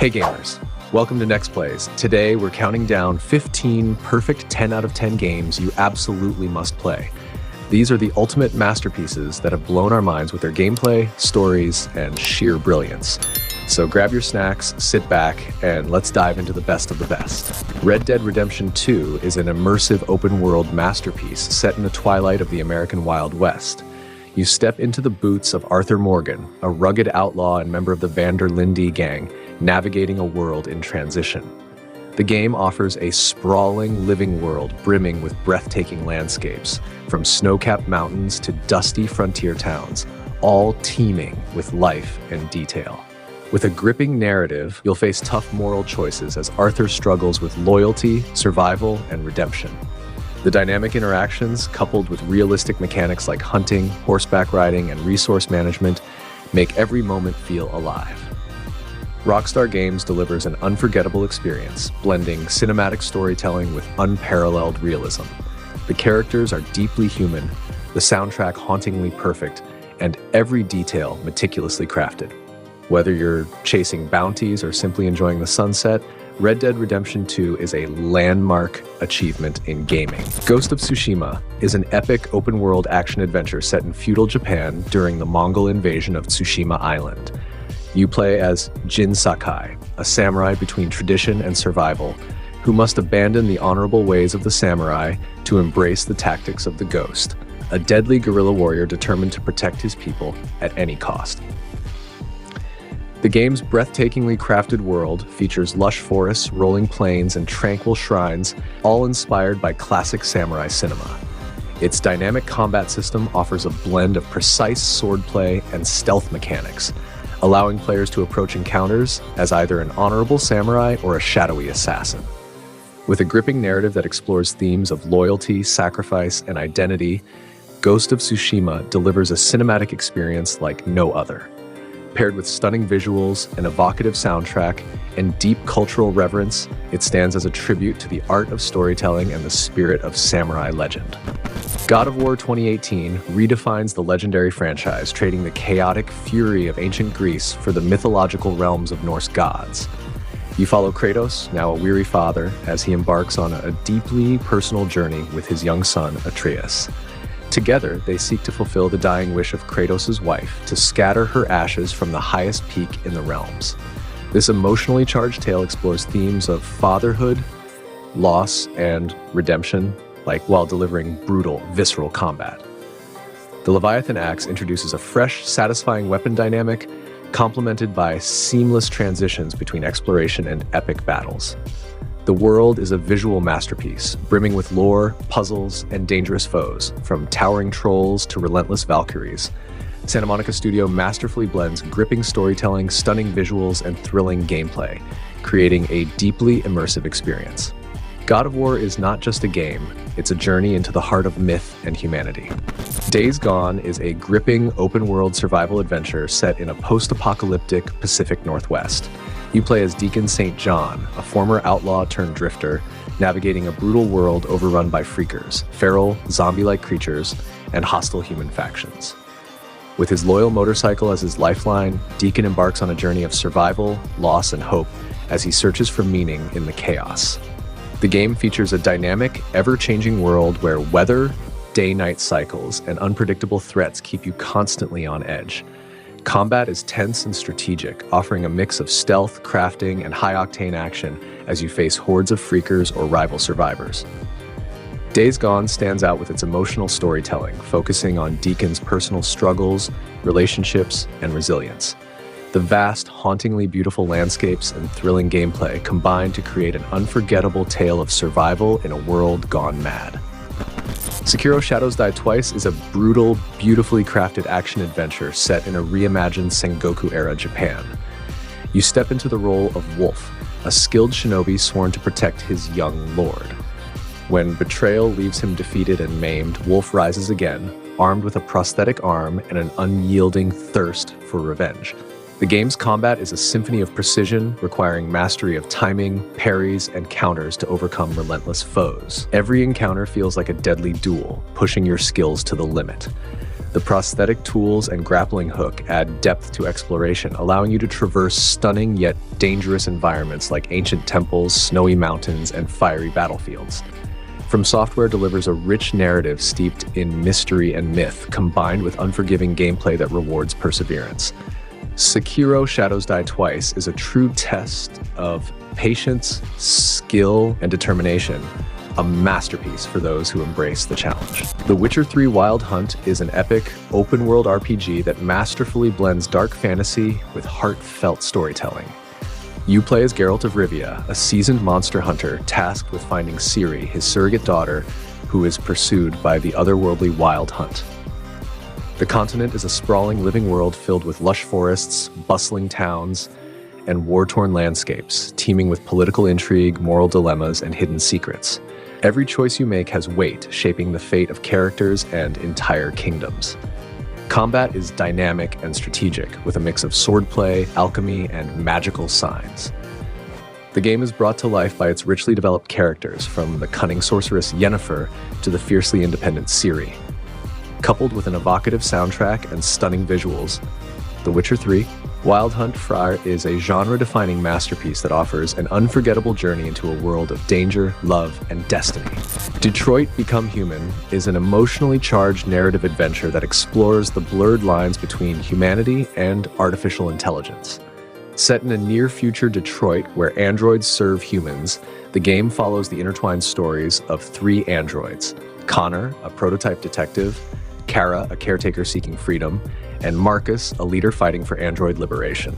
Hey gamers, welcome to Next Plays. Today we're counting down 15 perfect 10 out of 10 games you absolutely must play. These are the ultimate masterpieces that have blown our minds with their gameplay, stories, and sheer brilliance. So grab your snacks, sit back, and let's dive into the best of the best. Red Dead Redemption 2 is an immersive open-world masterpiece set in the twilight of the American Wild West. You step into the boots of Arthur Morgan, a rugged outlaw and member of the van der Linde gang, navigating a world in transition. The game offers a sprawling living world brimming with breathtaking landscapes, from snow-capped mountains to dusty frontier towns, all teeming with life and detail. With a gripping narrative, you'll face tough moral choices as Arthur struggles with loyalty, survival, and redemption. The dynamic interactions, coupled with realistic mechanics like hunting, horseback riding, and resource management, make every moment feel alive. Rockstar Games delivers an unforgettable experience, blending cinematic storytelling with unparalleled realism. The characters are deeply human, the soundtrack hauntingly perfect, and every detail meticulously crafted. Whether you're chasing bounties or simply enjoying the sunset, Red Dead Redemption 2 is a landmark achievement in gaming. Ghost of Tsushima is an epic open-world action-adventure set in feudal Japan during the Mongol invasion of Tsushima Island. You play as Jin Sakai, a samurai between tradition and survival, who must abandon the honorable ways of the samurai to embrace the tactics of the Ghost, a deadly guerrilla warrior determined to protect his people at any cost. The game's breathtakingly crafted world features lush forests, rolling plains, and tranquil shrines, all inspired by classic samurai cinema. Its dynamic combat system offers a blend of precise swordplay and stealth mechanics, allowing players to approach encounters as either an honorable samurai or a shadowy assassin. With a gripping narrative that explores themes of loyalty, sacrifice, and identity, Ghost of Tsushima delivers a cinematic experience like no other. Paired with stunning visuals, an evocative soundtrack, and deep cultural reverence, it stands as a tribute to the art of storytelling and the spirit of samurai legend. God of War 2018 redefines the legendary franchise, trading the chaotic fury of ancient Greece for the mythological realms of Norse gods. You follow Kratos, now a weary father, as he embarks on a deeply personal journey with his young son, Atreus. Together, they seek to fulfill the dying wish of Kratos' wife to scatter her ashes from the highest peak in the realms. This emotionally charged tale explores themes of fatherhood, loss, and redemption, while delivering brutal, visceral combat. The Leviathan Axe introduces a fresh, satisfying weapon dynamic, complemented by seamless transitions between exploration and epic battles. The world is a visual masterpiece, brimming with lore, puzzles, and dangerous foes, from towering trolls to relentless valkyries. Santa Monica Studio masterfully blends gripping storytelling, stunning visuals, and thrilling gameplay, creating a deeply immersive experience. God of War is not just a game, it's a journey into the heart of myth and humanity. Days Gone is a gripping open-world survival adventure set in a post-apocalyptic Pacific Northwest. You play as Deacon St. John, a former outlaw turned drifter, navigating a brutal world overrun by freakers, feral, zombie-like creatures, and hostile human factions. With his loyal motorcycle as his lifeline, Deacon embarks on a journey of survival, loss, and hope as he searches for meaning in the chaos. The game features a dynamic, ever-changing world where weather, day-night cycles, and unpredictable threats keep you constantly on edge. Combat is tense and strategic, offering a mix of stealth, crafting, and high-octane action as you face hordes of freakers or rival survivors. Days Gone stands out with its emotional storytelling, focusing on Deacon's personal struggles, relationships, and resilience. The vast, hauntingly beautiful landscapes and thrilling gameplay combine to create an unforgettable tale of survival in a world gone mad. Sekiro Shadows Die Twice is a brutal, beautifully crafted action-adventure set in a reimagined Sengoku-era Japan. You step into the role of Wolf, a skilled shinobi sworn to protect his young lord. When betrayal leaves him defeated and maimed, Wolf rises again, armed with a prosthetic arm and an unyielding thirst for revenge. The game's combat is a symphony of precision, requiring mastery of timing, parries, and counters to overcome relentless foes. Every encounter feels like a deadly duel, pushing your skills to the limit. The prosthetic tools and grappling hook add depth to exploration, allowing you to traverse stunning yet dangerous environments like ancient temples, snowy mountains, and fiery battlefields. From Software delivers a rich narrative steeped in mystery and myth, combined with unforgiving gameplay that rewards perseverance. SEKIRO Shadows Die Twice is a true test of patience, skill, and determination, a masterpiece for those who embrace the challenge. The Witcher 3 Wild Hunt is an epic, open-world RPG that masterfully blends dark fantasy with heartfelt storytelling. You play as Geralt of Rivia, a seasoned monster hunter tasked with finding Ciri, his surrogate daughter, who is pursued by the otherworldly Wild Hunt. The continent is a sprawling living world filled with lush forests, bustling towns, and war-torn landscapes, teeming with political intrigue, moral dilemmas, and hidden secrets. Every choice you make has weight, shaping the fate of characters and entire kingdoms. Combat is dynamic and strategic, with a mix of swordplay, alchemy, and magical signs. The game is brought to life by its richly developed characters, from the cunning sorceress Yennefer to the fiercely independent Ciri. Coupled with an evocative soundtrack and stunning visuals, The Witcher 3 Wild Hunt is a genre-defining masterpiece that offers an unforgettable journey into a world of danger, love, and destiny. Detroit: Become Human is an emotionally charged narrative adventure that explores the blurred lines between humanity and artificial intelligence. Set in a near-future Detroit where androids serve humans, the game follows the intertwined stories of 3 androids: Connor, a prototype detective, Kara, a caretaker seeking freedom, and Marcus, a leader fighting for android liberation.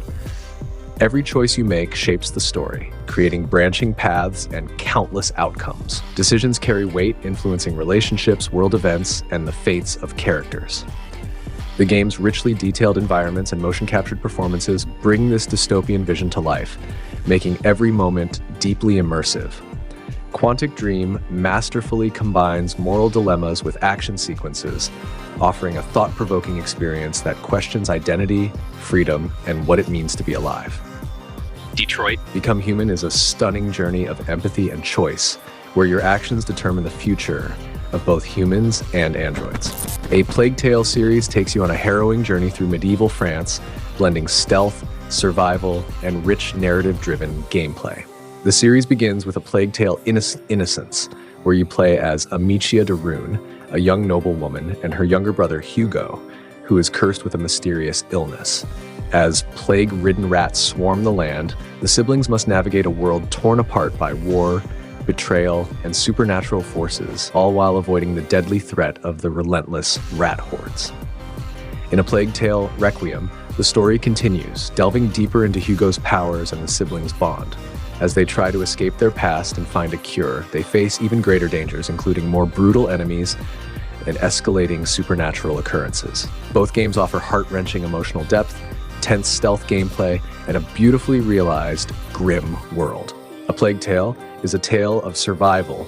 Every choice you make shapes the story, creating branching paths and countless outcomes. Decisions carry weight, influencing relationships, world events, and the fates of characters. The game's richly detailed environments and motion-captured performances bring this dystopian vision to life, making every moment deeply immersive. Quantic Dream masterfully combines moral dilemmas with action sequences, offering a thought-provoking experience that questions identity, freedom, and what it means to be alive. Detroit: Become Human is a stunning journey of empathy and choice, where your actions determine the future of both humans and androids. A Plague Tale series takes you on a harrowing journey through medieval France, blending stealth, survival, and rich narrative-driven gameplay. The series begins with A Plague Tale Innocence, where you play as Amicia de Rune, a young noblewoman, and her younger brother Hugo, who is cursed with a mysterious illness. As plague-ridden rats swarm the land, the siblings must navigate a world torn apart by war, betrayal, and supernatural forces, all while avoiding the deadly threat of the relentless rat hordes. In A Plague Tale Requiem, the story continues, delving deeper into Hugo's powers and the siblings' bond. As they try to escape their past and find a cure, they face even greater dangers, including more brutal enemies and escalating supernatural occurrences. Both games offer heart-wrenching emotional depth, tense stealth gameplay, and a beautifully realized, grim world. A Plague Tale is a tale of survival,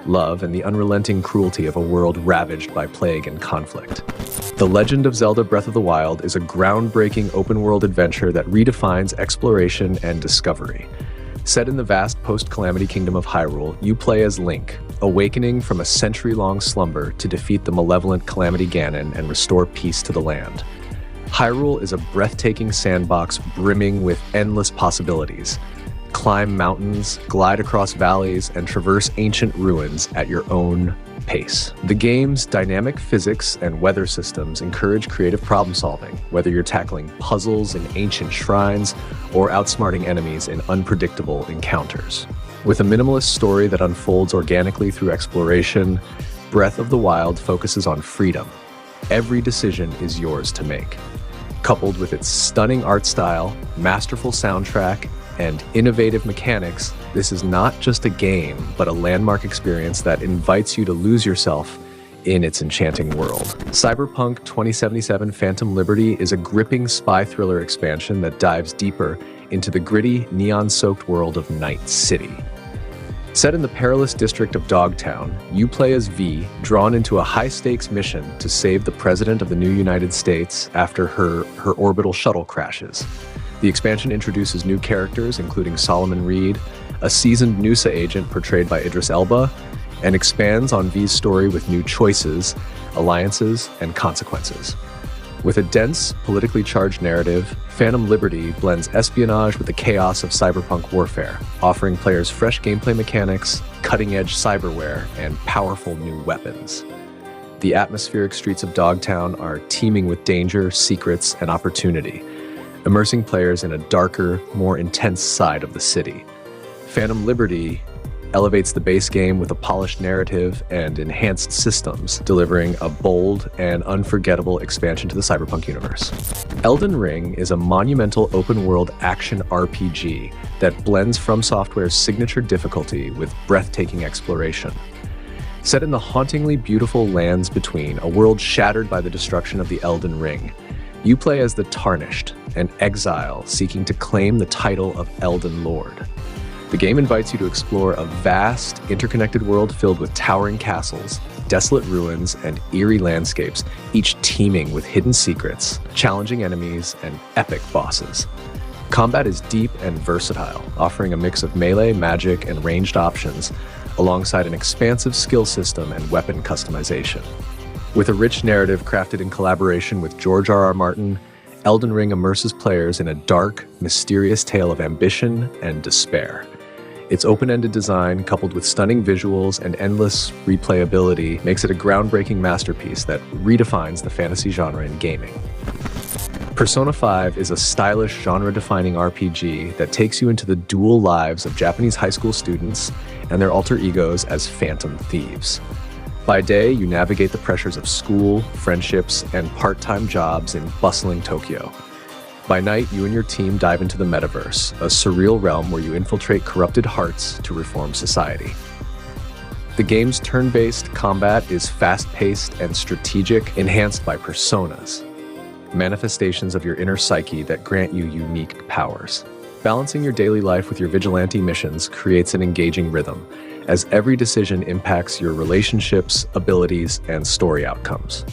love, and the unrelenting cruelty of a world ravaged by plague and conflict. The Legend of Zelda: Breath of the Wild is a groundbreaking open-world adventure that redefines exploration and discovery. Set in the vast post-Calamity Kingdom of Hyrule, you play as Link, awakening from a century-long slumber to defeat the malevolent Calamity Ganon and restore peace to the land. Hyrule is a breathtaking sandbox brimming with endless possibilities. Climb mountains, glide across valleys, and traverse ancient ruins at your own pace. The game's dynamic physics and weather systems encourage creative problem-solving, whether you're tackling puzzles in ancient shrines or outsmarting enemies in unpredictable encounters. With a minimalist story that unfolds organically through exploration, Breath of the Wild focuses on freedom. Every decision is yours to make. Coupled with its stunning art style, masterful soundtrack, and innovative mechanics, this is not just a game, but a landmark experience that invites you to lose yourself in its enchanting world. Cyberpunk 2077 Phantom Liberty is a gripping spy thriller expansion that dives deeper into the gritty, neon-soaked world of Night City. Set in the perilous district of Dogtown, you play as V, drawn into a high-stakes mission to save the President of the new United States after her orbital shuttle crashes. The expansion introduces new characters, including Solomon Reed, a seasoned Noosa agent portrayed by Idris Elba, and expands on V's story with new choices, alliances, and consequences. With a dense, politically charged narrative, Phantom Liberty blends espionage with the chaos of cyberpunk warfare, offering players fresh gameplay mechanics, cutting-edge cyberware, and powerful new weapons. The atmospheric streets of Dogtown are teeming with danger, secrets, and opportunity, immersing players in a darker, more intense side of the city. Phantom Liberty elevates the base game with a polished narrative and enhanced systems, delivering a bold and unforgettable expansion to the cyberpunk universe. Elden Ring is a monumental open-world action RPG that blends From Software's signature difficulty with breathtaking exploration. Set in the hauntingly beautiful lands between, a world shattered by the destruction of the Elden Ring, you play as the Tarnished, an exile seeking to claim the title of Elden Lord. The game invites you to explore a vast, interconnected world filled with towering castles, desolate ruins, and eerie landscapes, each teeming with hidden secrets, challenging enemies, and epic bosses. Combat is deep and versatile, offering a mix of melee, magic, and ranged options, alongside an expansive skill system and weapon customization. With a rich narrative crafted in collaboration with George R.R. Martin, Elden Ring immerses players in a dark, mysterious tale of ambition and despair. Its open-ended design, coupled with stunning visuals and endless replayability, makes it a groundbreaking masterpiece that redefines the fantasy genre in gaming. Persona 5 is a stylish, genre-defining RPG that takes you into the dual lives of Japanese high school students and their alter egos as phantom thieves. By day, you navigate the pressures of school, friendships, and part-time jobs in bustling Tokyo. By night, you and your team dive into the metaverse, a surreal realm where you infiltrate corrupted hearts to reform society. The game's turn-based combat is fast-paced and strategic, enhanced by personas, manifestations of your inner psyche that grant you unique powers. Balancing your daily life with your vigilante missions creates an engaging rhythm, as every decision impacts your relationships, abilities, and story outcomes.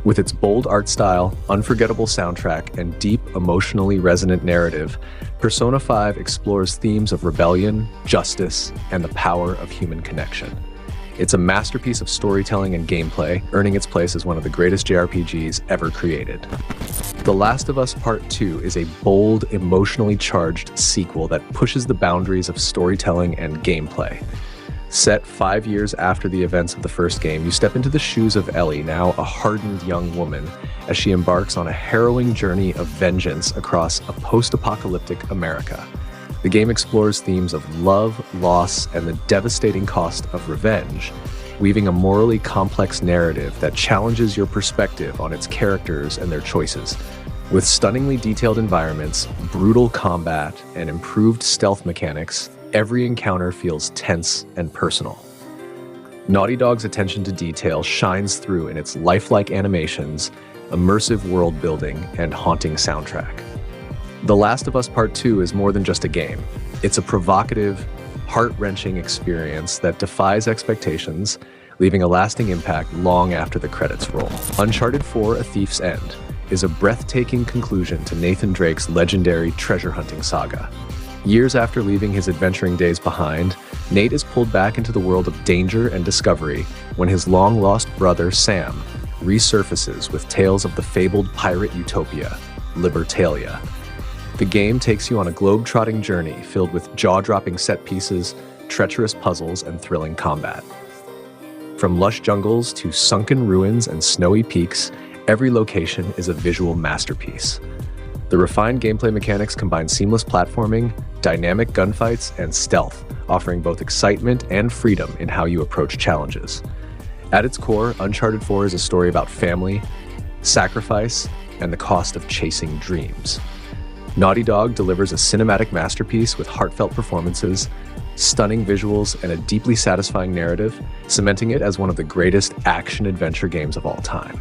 With its bold art style, unforgettable soundtrack, and deep, emotionally resonant narrative, Persona 5 explores themes of rebellion, justice, and the power of human connection. It's a masterpiece of storytelling and gameplay, earning its place as one of the greatest JRPGs ever created. The Last of Us Part 2 is a bold, emotionally charged sequel that pushes the boundaries of storytelling and gameplay. Set 5 years after the events of the first game, you step into the shoes of Ellie, now a hardened young woman, as she embarks on a harrowing journey of vengeance across a post-apocalyptic America. The game explores themes of love, loss, and the devastating cost of revenge, weaving a morally complex narrative that challenges your perspective on its characters and their choices. With stunningly detailed environments, brutal combat, and improved stealth mechanics, every encounter feels tense and personal. Naughty Dog's attention to detail shines through in its lifelike animations, immersive world building, and haunting soundtrack. The Last of Us Part 2 is more than just a game. It's a provocative, heart-wrenching experience that defies expectations, leaving a lasting impact long after the credits roll. Uncharted 4: A Thief's End is a breathtaking conclusion to Nathan Drake's legendary treasure-hunting saga. Years after leaving his adventuring days behind, Nate is pulled back into the world of danger and discovery when his long-lost brother, Sam, resurfaces with tales of the fabled pirate utopia, Libertalia. The game takes you on a globe-trotting journey filled with jaw-dropping set pieces, treacherous puzzles, and thrilling combat. From lush jungles to sunken ruins and snowy peaks, every location is a visual masterpiece. The refined gameplay mechanics combine seamless platforming, dynamic gunfights, and stealth, offering both excitement and freedom in how you approach challenges. At its core, Uncharted 4 is a story about family, sacrifice, and the cost of chasing dreams. Naughty Dog delivers a cinematic masterpiece with heartfelt performances, stunning visuals, and a deeply satisfying narrative, cementing it as one of the greatest action-adventure games of all time.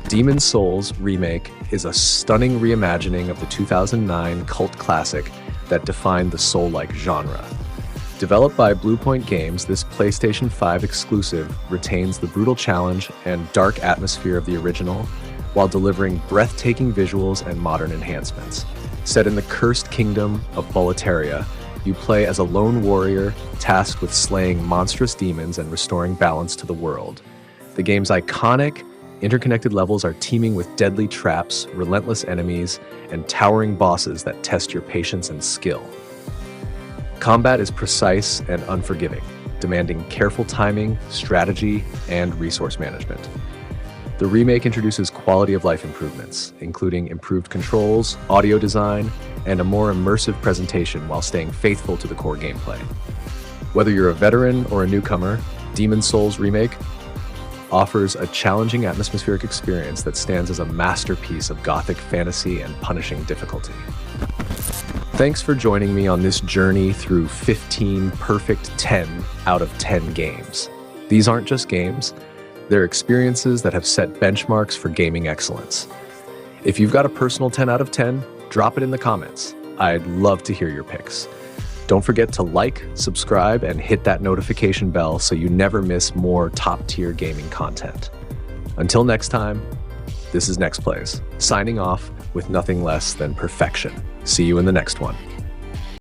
Demon's Souls Remake is a stunning reimagining of the 2009 cult classic that defined the Soul-like genre. Developed by Bluepoint Games, this PlayStation 5 exclusive retains the brutal challenge and dark atmosphere of the original, while delivering breathtaking visuals and modern enhancements. Set in the cursed kingdom of Boletaria, you play as a lone warrior tasked with slaying monstrous demons and restoring balance to the world. The game's iconic, interconnected levels are teeming with deadly traps, relentless enemies, and towering bosses that test your patience and skill. Combat is precise and unforgiving, demanding careful timing, strategy, and resource management. The remake introduces quality of life improvements, including improved controls, audio design, and a more immersive presentation while staying faithful to the core gameplay. Whether you're a veteran or a newcomer, Demon's Souls Remake offers a challenging atmospheric experience that stands as a masterpiece of gothic fantasy and punishing difficulty. Thanks for joining me on this journey through 15 perfect 10 out of 10 games. These aren't just games, they're experiences that have set benchmarks for gaming excellence. If you've got a personal 10 out of 10, drop it in the comments. I'd love to hear your picks. Don't forget to like, subscribe, and hit that notification bell so you never miss more top-tier gaming content. Until next time, this is Next Plays, signing off with nothing less than perfection. See you in the next one.